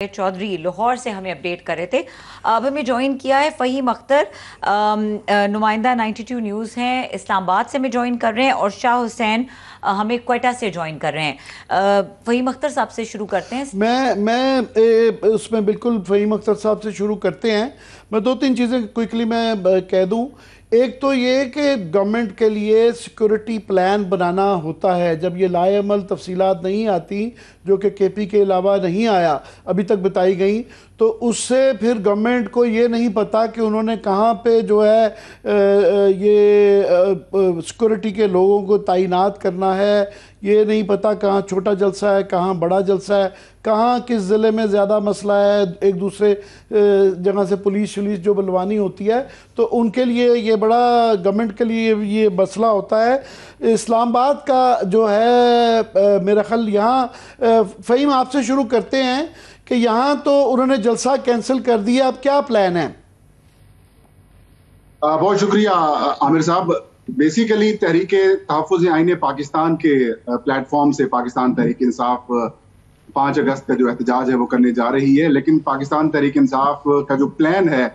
चौधरी लाहौर से हमें अपडेट कर रहे थे। अब हमें ज्वाइन किया है फ़हीम अख्तर, नुमाइंदा 92 न्यूज़ हैं, इस्लामाबाद से हमें ज्वाइन कर रहे हैं, और शाह हुसैन हमें क्वेटा से ज्वाइन कर रहे हैं। फ़हीम अख्तर साहब से शुरू करते हैं। मैं उसमें बिल्कुल फ़हीम अख्तर साहब से शुरू करते हैं। मैं दो तीन चीज़ें क्विकली मैं कह दूं। एक तो ये कि गवर्नमेंट के लिए सिक्योरिटी प्लान बनाना होता है। जब ये लाएअमल तफसीलात नहीं आती, जो कि केपी के अलावा नहीं आया अभी तक बताई गई, तो उससे फिर गवर्नमेंट को ये नहीं पता कि उन्होंने कहाँ पे जो है ये सिक्योरिटी के लोगों को तैनात करना है। ये नहीं पता कहाँ छोटा जलसा है, कहाँ बड़ा जलसा है, कहाँ किस ज़िले में ज़्यादा मसला है, एक दूसरे जगह से पुलिस जो बुलवानी होती है, तो उनके लिए ये बड़ा गवर्नमेंट के लिए ये मसला होता है। इस्लामाबाद का जो है मेरा ख्याल यहाँ, फ़हीम आपसे शुरू करते हैं कि यहाँ तो उन्होंने जलसा कैंसिल कर दिया, अब क्या प्लान है? बहुत शुक्रिया आमिर साहब। बेसिकली तहरीक तहफ़्फ़ुज़ आईन पाकिस्तान के प्लेटफॉर्म से पाकिस्तान तहरीक इंसाफ 5 अगस्त का जो एहतजाज है वो करने जा रही है, लेकिन पाकिस्तान तहरीक इंसाफ का जो प्लान है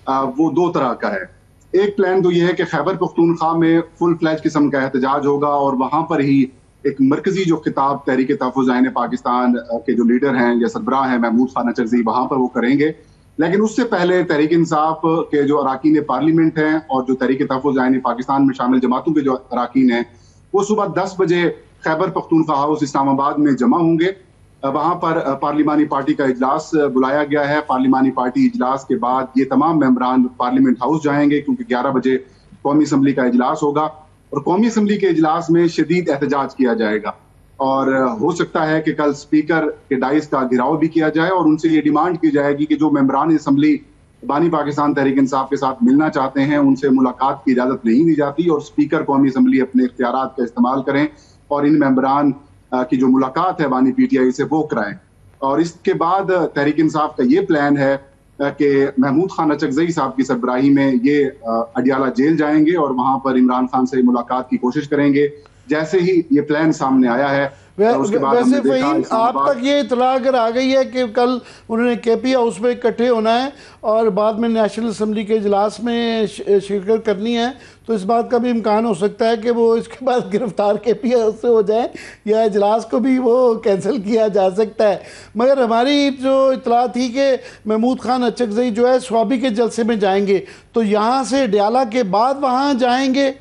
वो दो तरह का है। एक प्लान तो ये है कि खैबर पख्तूनख्वा में फुल फ्लैज किस्म का एहतजाज होगा और वहाँ पर ही एक मरकजी जो खिताब तहरीक तहफ़्फ़ुज़ आईन पाकिस्तान के जो लीडर हैं या सरबराह हैं महमूद खान अचरज़ई, वहाँ पर वो करेंगे। लेकिन उससे पहले तहरीक इंसाफ के जो अराकीन पार्लियामेंट हैं और जो तहरीक तहफ़्फ़ुज़ आईन पाकिस्तान में शामिल जमातों के जो अराकीन हैं, वो सुबह 10 बजे खैबर पख्तूनख्वा हाउस इस्लामाबाद में जमा होंगे। वहाँ पर पार्लिमानी पार्टी का इजलास बुलाया गया है। पार्लिमानी पार्टी इजलास के बाद ये तमाम मेंबरान पार्लियामेंट हाउस जाएंगे, क्योंकि 11 बजे कौमी असम्बली का इजलास होगा और कौमी असम्बली के इजलास में शदीद एहतजाज किया जाएगा। और हो सकता है कि कल स्पीकर के डाइस का घेराव भी किया जाए और उनसे ये डिमांड की जाएगी कि जो मेंबरान असम्बली बानी पाकिस्तान तहरीक इंसाफ के साथ मिलना चाहते हैं उनसे मुलाकात की इजाज़त नहीं दी जाती और स्पीकर कौमी असम्बली अपने इख्तियारात का इस्तेमाल करें और इन मेंबरान की जो मुलाकात है बानी पीटीआई से वो कराएं। और इसके बाद तहरीक इंसाफ का ये प्लान है कि महमूद खान अचरज़ई साहब की सरबराही में ये अडियाला जेल जाएंगे और वहां पर इमरान खान से मुलाकात की कोशिश करेंगे। जैसे ही ये प्लान सामने आया है उसके बाद वैसे फ़हीम आप तक ये इतला अगर आ गई है कि कल उन्होंने केपी हाउस में इकट्ठे होना है और बाद में नेशनल असम्बली के इजलास में शिरकत करनी है, तो इस बात का भी इम्कान हो सकता है कि वो इसके बाद गिरफ्तार केपी हाउस से हो जाए या इजलास को भी वो कैंसिल किया जा सकता है। मगर हमारी जो इतला थी कि महमूद खान अचरज़ई जो है स्वाबी के जलसे में जाएंगे, तो यहाँ से अडियाला के बाद वहाँ जाएंगे?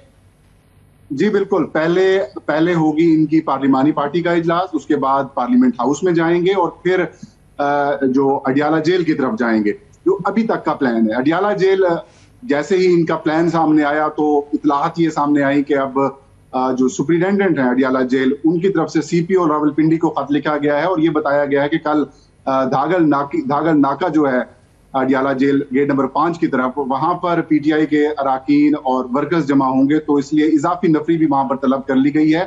जी बिल्कुल, पहले होगी इनकी पार्लिमानी पार्टी का इजलास, उसके बाद पार्लियामेंट हाउस में जाएंगे और फिर जो अडियाला जेल की तरफ जाएंगे, जो अभी तक का प्लान है। अडियाला जेल जैसे ही इनका प्लान सामने आया तो इतलाहत ये सामने आई कि अब जो सुप्रिटेंडेंट है अडियाला जेल, उनकी तरफ से सीपीओ रावलपिंडी को खत लिखा गया है और ये बताया गया है कि कल धागल नाका जो है अडियाला जेल गेट नंबर 5 की तरफ, वहां पर पीटीआई के अराकीन और वर्कर्स जमा होंगे, तो इसलिए इजाफी नफरी भी वहां पर तलब कर ली गई है।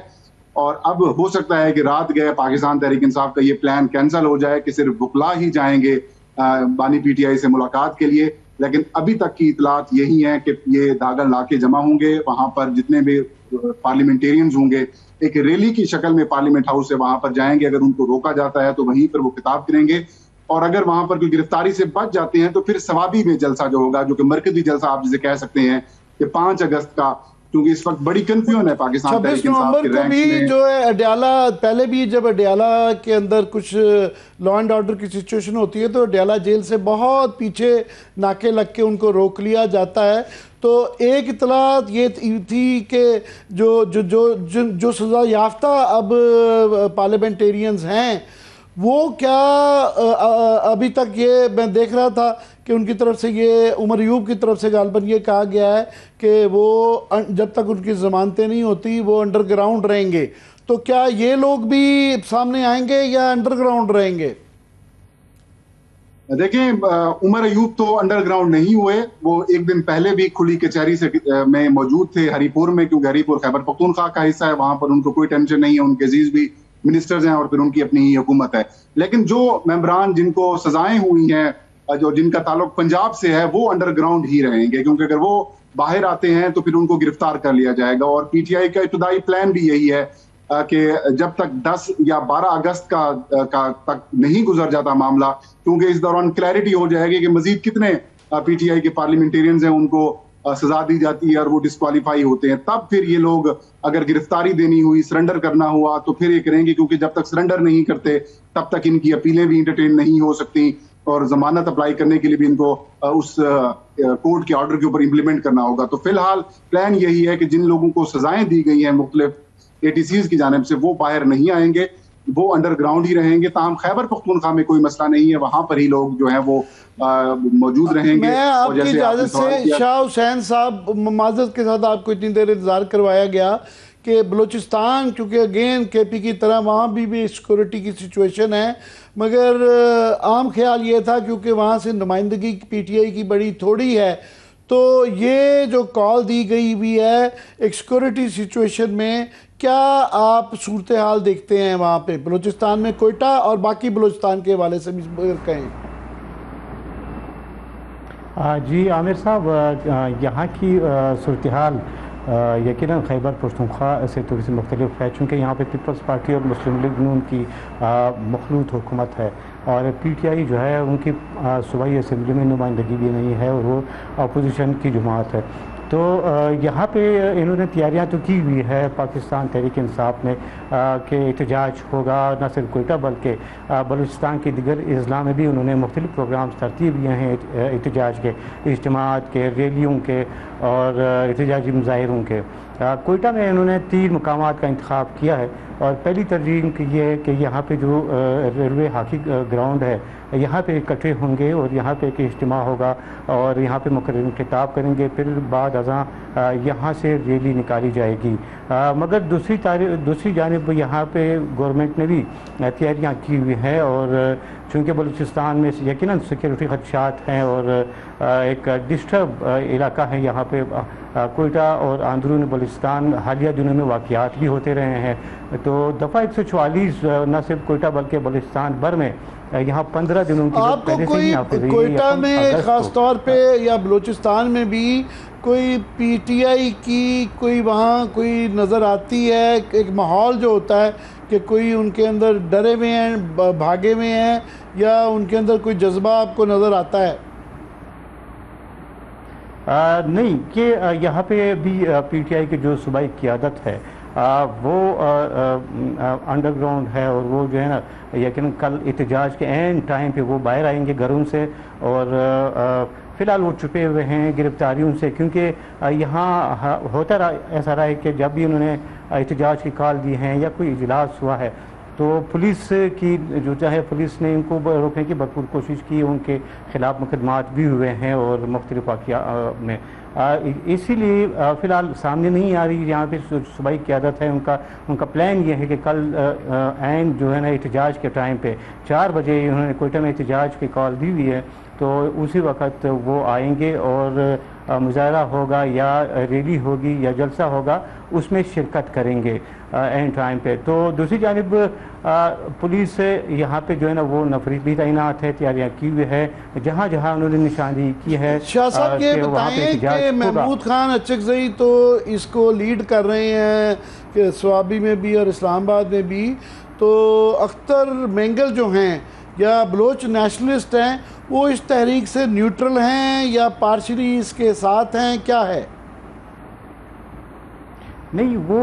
और अब हो सकता है कि रात गए पाकिस्तान तहरीक इंसाफ का ये प्लान कैंसिल हो जाए कि सिर्फ बुकला ही जाएंगे बानी पीटीआई से मुलाकात के लिए। लेकिन अभी तक की इतलात यही है कि ये दागल नाके जमा होंगे, वहां पर जितने भी पार्लियामेंटेरियंस होंगे एक रैली की शक्ल में पार्लियामेंट हाउस से वहां पर जाएंगे। अगर उनको रोका जाता है तो वहीं पर वो खिताब करेंगे और अगर वहां पर कोई गिरफ्तारी से बच जाते हैं तो फिर सवाबी में जलसा जो होगा, जो कि मरकजी जलसा आप जिसे कह सकते हैं, कि 5 अगस्त का, क्योंकि इस वक्त बड़ी कंफ्यूजन है पाकिस्तान 26 नवंबर को भी जो है अडियाला, पहले भी जब अडियाला के अंदर कुछ लॉ एंड ऑर्डर की सिचुएशन होती है तो अडियाला जेल से बहुत पीछे नाके लग के उनको रोक लिया जाता है। तो एक इतलात ये थी कि जो सज़ा याफ्ता अब पार्लियामेंटेरियंस हैं वो क्या अभी तक ये मैं देख रहा था कि उनकी तरफ से ये उमर अयूब की तरफ से गालबन ये कहा गया है कि वो जब तक उनकी ज़मानतें नहीं होती वो अंडरग्राउंड रहेंगे, तो क्या ये लोग भी सामने आएंगे या अंडरग्राउंड रहेंगे? देखिए, उमर अयूब तो अंडरग्राउंड नहीं हुए, वो एक दिन पहले भी खुली कचहरी से में मौजूद थे हरीपुर में, क्योंकि हरीपुर खैबर पख्तूनख्वा का हिस्सा है, वहां पर उनको कोई टेंशन नहीं है, उनके अजीज भी मिनिस्टर्स हैं और फिर उनकी अपनी ही हुकूमत है। लेकिन जो मेंबरान जिनको सजाएं हुई हैं, जो जिनका ताल्लुक पंजाब से है, वो अंडरग्राउंड ही रहेंगे, क्योंकि अगर वो बाहर आते हैं तो फिर उनको गिरफ्तार कर लिया जाएगा। और पीटीआई का इब्तदाई प्लान भी यही है کہ جب تک 10 یا 12 اگست کا تک نہیں گزر جاتا معاملہ، کیونکہ اس دوران کلیئرٹی ہو جائے گی کہ مزید کتنے پی ٹی آئی کے پارلیمنٹیرینز ہیں، ان کو سزا دی جاتی ہے اور وہ ڈسکوالیفائی ہوتے ہیں، تب پھر یہ لوگ اگر گرفتاری دینی ہوئی، سرنڈر کرنا ہوا تو پھر یہ کریں گے، کیونکہ جب تک سرنڈر نہیں کرتے تب تک ان کی اپیلیں بھی انٹرٹین نہیں ہو سکتی، اور ضمانت اپلائی کرنے کے لیے بھی ان کو اس کورٹ کے آرڈر کے اوپر امپلیمنٹ کرنا ہوگا۔ تو فی الحال پلان یہی ہے کہ جن لوگوں کو سزائیں دی گئی ہیں مختلف ATCs کی جانب سے، وہ باہر نہیں آئیں گے، وہ انڈر گراؤنڈ ہی رہیں گے۔ تاہم خیبر پختونخوا میں کوئی مسئلہ نہیں ہے، وہاں پر ہی لوگ جو ہیں وہ موجود رہیں گے۔ میں آپ کی اجازت سے شاہ حسین صاحب، معذرت کے ساتھ آپ کو اتنی دیر انتظار کروایا گیا کہ بلوچستان چونکہ اگین KP کی طرح وہاں بھی سیکورٹی کی سچویشن ہے، مگر عام خیال یہ تھا کیونکہ وہاں سے نمائندگی PTI کی بڑی تھوڑی ہے، تو یہ جو کال دی گئی ہوئی ہے ایک سیکورٹی سچویشن میں، کیا آپ صورتحال دیکھتے ہیں وہاں پہ بلوچستان میں، کوئٹہ اور باقی بلوچستان کے حوالے سے بھی کہیں؟ جی عامر صاحب، یہاں کی صورتحال یقیناً خیبر پختونخوا سے تھوڑی سی مختلف ہے، چونکہ یہاں پہ پیپلز پارٹی اور مسلم لیگ نون کی مخلوط حکومت ہے، اور PTI جو ہے ان کی صوبائی اسمبلی میں نمائندگی بھی نہیں ہے، اور وہ اپوزیشن کی جماعت ہے۔ تو یہاں پہ انہوں نے تیاریاں تو کی ہوئی ہے پاکستان تحریک انصاف نے کہ احتجاج ہوگا، نہ صرف کوئٹہ بلکہ بلوچستان کے دیگر اضلاع میں بھی انہوں نے مختلف پروگرامز ترتیب دیے ہیں احتجاج کے، اجتماعات کے، ریلیوں کے اور احتجاجی مظاہروں کے۔ کوئٹہ میں انہوں نے 3 مقامات کا انتخاب کیا ہے، اور پہلی ترجیح یہ ہے کہ یہاں پہ جو ریلوے ہاکی گراؤنڈ ہے یہاں پہ اکٹھے ہوں گے، اور یہاں پہ ایک اجتماع ہوگا اور یہاں پہ مقررین خطاب کریں گے، پھر بعد ازاں یہاں سے ریلی نکالی جائے گی۔ مگر دوسری جانب یہاں پہ گورنمنٹ نے بھی تیاریاں کی ہوئی ہیں، اور چونکہ بلوچستان میں یقیناً سیکورٹی خدشات ہیں اور ایک ڈسٹرب علاقہ ہے یہاں پہ، کوئٹہ اور اندرون بلوچستان حالیہ دنوں میں واقعات بھی ہوتے رہے ہیں، تو دفعہ 144 نہ صرف کوئٹہ بلکہ بلوچستان بھر میں یہاں 15 دنوں کی آپ کو کوئی کوئٹہ میں خاص طور پہ یا بلوچستان میں بھی کوئی PTI کی کوئی وہاں کوئی نظر آتی ہے، ایک ماحول جو ہوتا ہے کہ کوئی ان کے اندر ڈرے ہوئے ہیں، بھاگے ہوئے ہیں، یا ان کے اندر کوئی جذبہ آپ کو نظر آتا ہے؟ نہیں، کہ یہاں پہ بھی PTI کی جو صوبائی قیادت ہے وہ انڈر گراؤنڈ ہے، اور وہ جو ہے نا یقیناً کل احتجاج کے عین ٹائم پہ وہ باہر آئیں گے گھروں سے، اور فی الحال وہ چھپے ہوئے ہیں گرفتاریوں سے، کیونکہ یہاں ہوتا ایسا رہا ہے کہ جب بھی انہوں نے احتجاج کی کال دی ہیں یا کوئی اجلاس ہوا ہے تو پولیس کی جو چاہے پولیس نے ان کو روکنے کی بھرپور کوشش کی، ان کے خلاف مقدمات بھی ہوئے ہیں اور مختلف واقعات میں، اسی لیے فی الحال سامنے نہیں آ رہی یہاں پہ صوبائی قیادت ہے، ان کا پلان یہ ہے کہ کل عین جو ہے نا احتجاج کے ٹائم پہ 4 بجے انہوں نے کوئٹہ میں احتجاج کی کال دی ہوئی ہے، تو اسی وقت وہ آئیں گے اور مظاہرہ ہوگا یا ریلی ہوگی یا جلسہ ہوگا، اس میں شرکت کریں گے اینڈ ٹائم پہ۔ تو دوسری جانب پولیس یہاں پہ جو ہے نا وہ نفری بھی تعینات ہے، تیاریاں کی ہوئی ہے، جہاں جہاں انہوں نے نشاندہی کی ہے۔ شاہ صاحب یہ بتائیں کہ محمود خان اچکزئی تو اس کو لیڈ کر رہے ہیں کہ سوابی میں بھی اور اسلام آباد میں بھی، تو اختر مینگل جو ہیں یا بلوچ نیشنلسٹ ہیں وہ اس تحریک سے نیوٹرل ہیں یا پارشلی اس کے ساتھ ہیں، کیا ہے؟ نہیں، وہ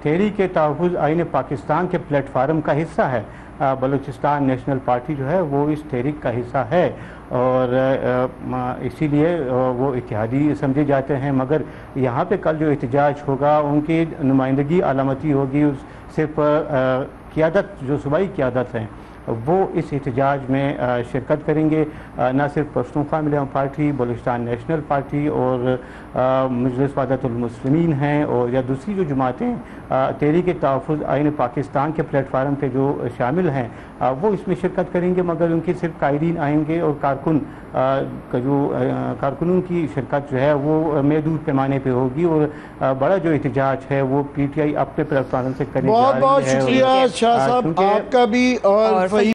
تحریک تحفظ آئین پاکستان کے پلیٹ فارم کا حصہ ہے، بلوچستان نیشنل پارٹی جو ہے وہ اس تحریک کا حصہ ہے، اور اسی لیے وہ اتحادی سمجھے جاتے ہیں، مگر یہاں پہ کل جو احتجاج ہوگا ان کی نمائندگی علامتی ہوگی، صرف قیادت جو صوبائی قیادت ہیں وہ اس احتجاج میں شرکت کریں گے، نہ صرف پختونخوا ملیح پارٹی، بلوچستان نیشنل پارٹی اور مجلس وحدت المسلمین ہیں، اور یا دوسری جو جماعتیں تحریک تحفظ آئین پاکستان کے پلیٹ فارم پہ جو شامل ہیں وہ اس میں شرکت کریں گے، مگر ان کی صرف قائدین آئیں گے، اور کارکنوں کی شرکت جو ہے وہ محدود پیمانے پہ ہوگی، اور بڑا جو احتجاج ہے وہ PTI اپنے پلیٹ فارم سے کرنے جا رہی ہے۔ بہت بہت شکریہ شاہ صاحب آپ کا بھی اور